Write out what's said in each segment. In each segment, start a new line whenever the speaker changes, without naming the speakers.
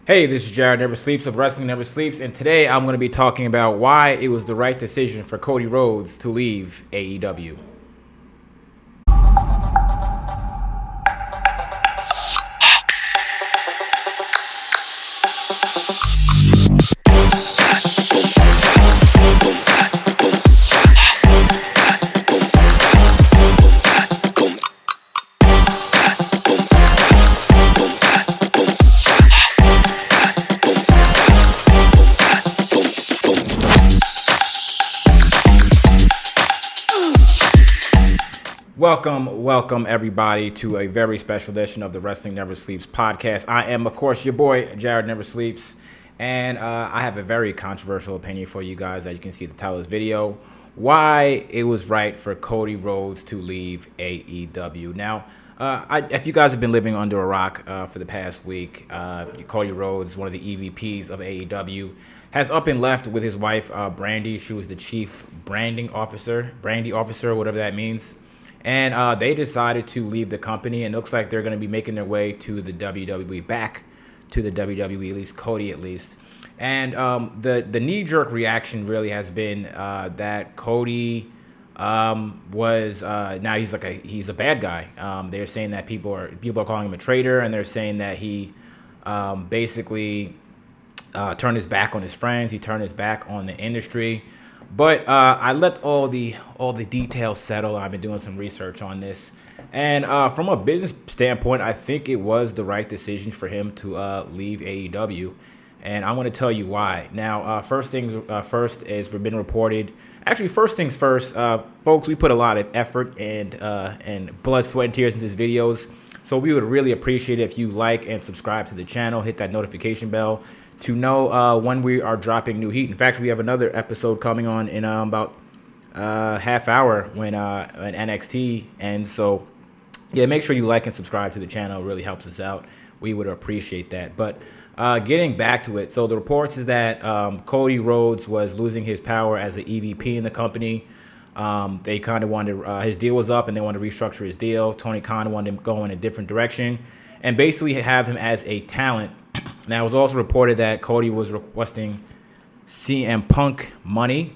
Hey, this is Jared Never Sleeps of Wrestling Never Sleeps, and today I'm going to be talking about why it was the right decision for Cody Rhodes to leave AEW. Welcome everybody to a very special edition of the Wrestling Never Sleeps podcast. I am, of course, your boy, Jared Never Sleeps, and I have a very controversial opinion for you guys, as you can see at the title of this video, why it was right for Cody Rhodes to leave AEW. Now, if you guys have been living under a rock for the past week, Cody Rhodes, one of the EVPs of AEW, has up and left with his wife, Brandy. She was the chief brandy officer, whatever that means. And they decided to leave the company, and it looks like they're going to be making their way to the WWE, back to the WWE, at least Cody at least. And the knee-jerk reaction really has been that Cody was now he's a bad guy. They're saying that people are calling him a traitor, and they're saying that he basically turned his back on his friends. He turned his back on the industry. But I let all the details settle. I've been doing some research on this, and from a business standpoint, I think it was the right decision for him to leave AEW, and I'm going to tell you why. Now, first first is we've been reported. Actually, first things first, folks. We put a lot of effort and blood, sweat, and tears into these videos, so we would really appreciate it if you like and subscribe to the channel, hit that notification bell to know when we are dropping new heat. In fact, we have another episode coming on in about half hour when NXT ends. So, yeah, make sure you like and subscribe to the channel. It really helps us out. We would appreciate that. But getting back to it, so the reports is that Cody Rhodes was losing his power as an EVP in the company. They kind of wanted his deal was up, and they wanted to restructure his deal. Tony Khan wanted him to go in a different direction and basically have him as a talent. Now, it was also reported that Cody was requesting CM Punk money,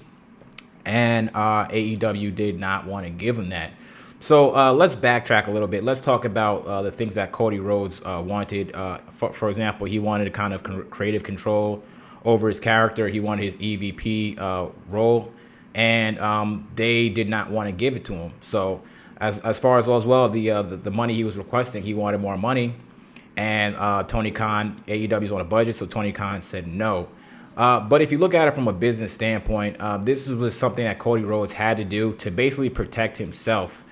and AEW did not want to give him that. So let's backtrack a little bit. Let's talk about the things that Cody Rhodes wanted. For example, he wanted kind of creative control over his character. He wanted his EVP role, and they did not want to give it to him. So as far as well, the money he was requesting, he wanted more money. And Tony Khan, AEW's on a budget, so Tony Khan said no. But if you look at it from a business standpoint, this was something that Cody Rhodes had to do to basically protect himself.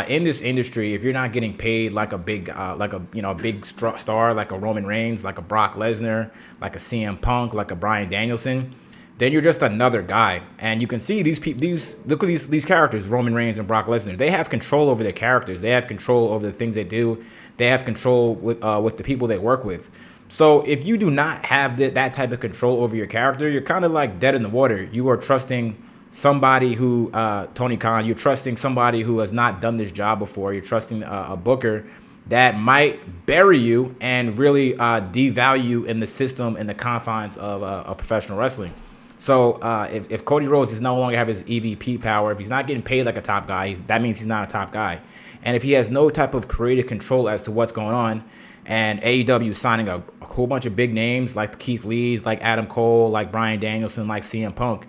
In this industry, if you're not getting paid like a big star, like a Roman Reigns, like a Brock Lesnar, like a CM Punk, like a Bryan Danielson, then you're just another guy. And you can see look at these characters, Roman Reigns and Brock Lesnar. They have control over their characters. They have control over the things they do. They have control with the people they work with. So if you do not have that type of control over your character, you're kind of like dead in the water. You are trusting somebody who, Tony Khan, you're trusting somebody who has not done this job before. You're trusting a booker that might bury you and really devalue you in the system and the confines of professional wrestling. So if Cody Rhodes does no longer have his EVP power, if he's not getting paid like a top guy, that means he's not a top guy. And if he has no type of creative control as to what's going on, and AEW is signing a whole bunch of big names like Keith Lee's, like Adam Cole, like Bryan Danielson, like CM Punk,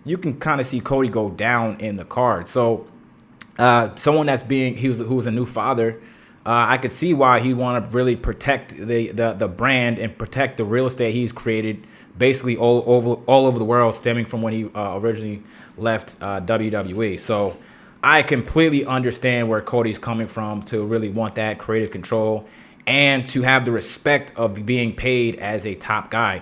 you can kind of see Cody go down in the card. So someone who was a new father, I could see why he want to really protect the brand and protect the real estate he's created basically all over the world, stemming from when he originally left WWE. So I completely understand where Cody's coming from to really want that creative control and to have the respect of being paid as a top guy.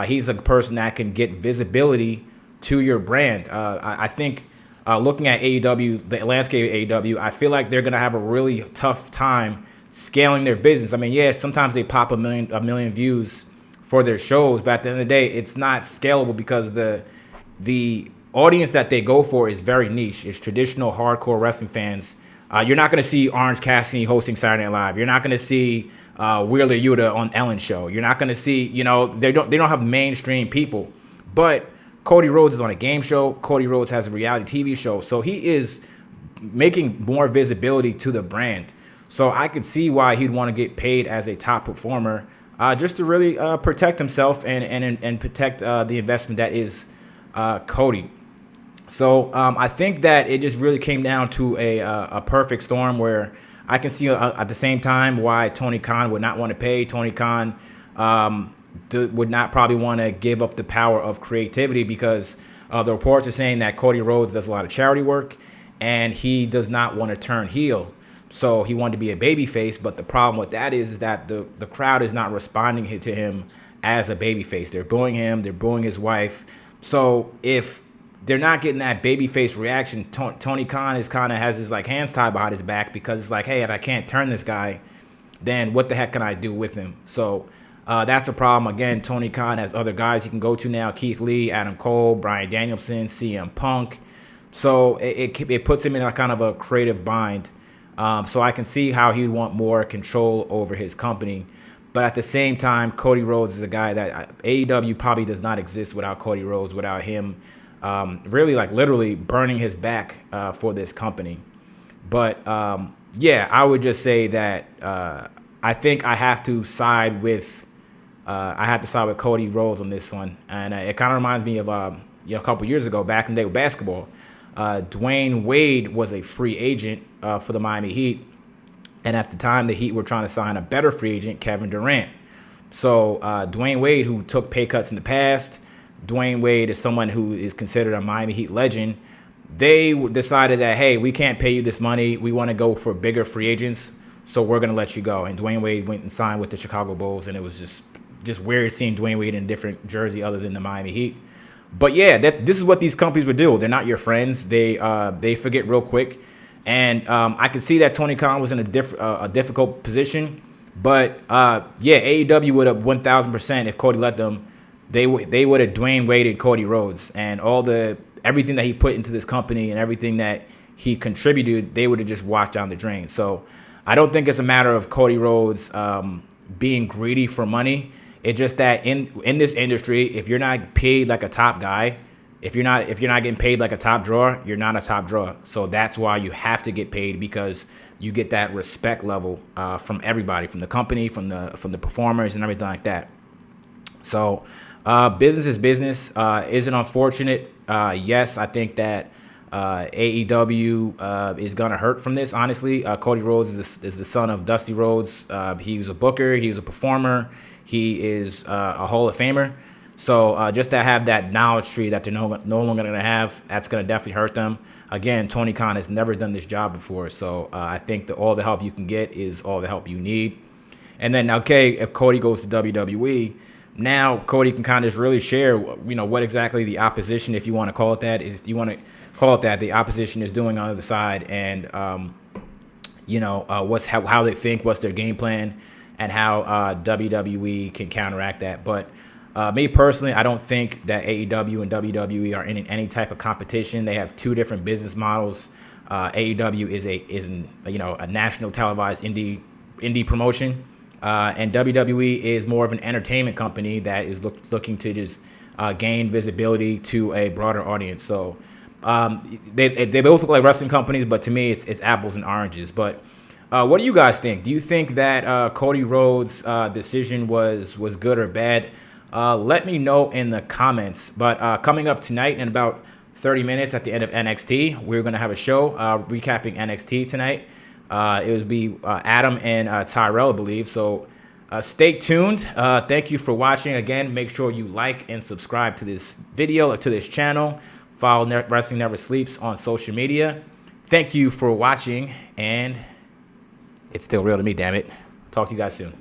He's a person that can get visibility to your brand. I think looking at AEW, the landscape of AEW, I feel like they're going to have a really tough time scaling their business. I mean, yeah, sometimes they pop a million views for their shows, but at the end of the day, it's not scalable because the audience that they go for is very niche. It's traditional hardcore wrestling fans. You're not going to see Orange Cassidy hosting Saturday Night Live. You're not going to see Wheeler Yuta on Ellen's show. You're not going to see, they don't have mainstream people. But Cody Rhodes is on a game show. Cody Rhodes has a reality TV show. So he is making more visibility to the brand. So I could see why he'd want to get paid as a top performer, just to really protect himself and protect the investment that is Cody. So I think that it just really came down to a perfect storm where I can see at the same time why Tony Khan would not want to pay. Tony Khan would not probably want to give up the power of creativity, because the reports are saying that Cody Rhodes does a lot of charity work and he does not want to turn heel. So he wanted to be a babyface, but the problem with that is that the crowd is not responding to him as a babyface. They're booing him. They're booing his wife. So if they're not getting that babyface reaction, Tony Khan has his like hands tied behind his back, because it's like, hey, if I can't turn this guy, then what the heck can I do with him? So that's a problem. Again, Tony Khan has other guys he can go to now: Keith Lee, Adam Cole, Bryan Danielson, CM Punk. So it puts him in a kind of a creative bind. So I can see how he'd want more control over his company. But at the same time, Cody Rhodes is a guy that AEW probably does not exist without Cody Rhodes, without him really like literally burning his back for this company. But yeah, I would just say that I think I have to side with Cody Rhodes on this one. And it kind of reminds me of a couple years ago, back in the day with basketball. Dwayne Wade was a free agent for the Miami Heat, and at the time the Heat were trying to sign a better free agent, Kevin Durant. So Dwayne Wade, who took pay cuts in the past, Dwayne Wade is someone who is considered a Miami Heat legend. They decided that, hey, we can't pay you this money. We want to go for bigger free agents, so we're going to let you go. And Dwayne Wade went and signed with the Chicago Bulls, and it was just weird seeing Dwayne Wade in a different jersey other than the Miami Heat. But yeah, this is what these companies would do. They're not your friends. They forget real quick. And I can see that Tony Khan was in a difficult position. But yeah, AEW would have 1,000% if Cody let them. They would have Dwayne Waded Cody Rhodes, and everything that he put into this company and everything that he contributed, they would have just washed down the drain. So I don't think it's a matter of Cody Rhodes being greedy for money. It's just that in this industry, if you're not paid like a top guy, if you're not getting paid like a top drawer, you're not a top drawer. So that's why you have to get paid, because you get that respect level from everybody, from the company, from the performers, and everything like that. So business is business. Is it unfortunate? Yes, I think that AEW is gonna hurt from this. Honestly, Cody Rhodes is the son of Dusty Rhodes. He was a booker. He was a performer. He is a Hall of Famer. So just to have that knowledge tree that they're no longer going to have, that's going to definitely hurt them. Again, Tony Khan has never done this job before. So I think that all the help you can get is all the help you need. And then, okay, if Cody goes to WWE, now Cody can kind of just really share, what exactly the opposition, if you want to call it that, the opposition is doing on the other side, and, how they think, what's their game plan, and how WWE can counteract that. But me personally, I don't think that AEW and WWE are in any type of competition. They have two different business models. AEW is a national televised indie promotion, and WWE is more of an entertainment company that is looking to just gain visibility to a broader audience. So they both look like wrestling companies, but to me, it's apples and oranges. But what do you guys think? Do you think that Cody Rhodes' decision was good or bad? Let me know in the comments. But coming up tonight in about 30 minutes at the end of NXT, we're going to have a show recapping NXT tonight. It would be Adam and Tyrell, I believe. So stay tuned. Thank you for watching. Again, make sure you like and subscribe to this video or to this channel. Follow Wrestling Never Sleeps on social media. Thank you for watching, and it's still real to me, damn it. Talk to you guys soon.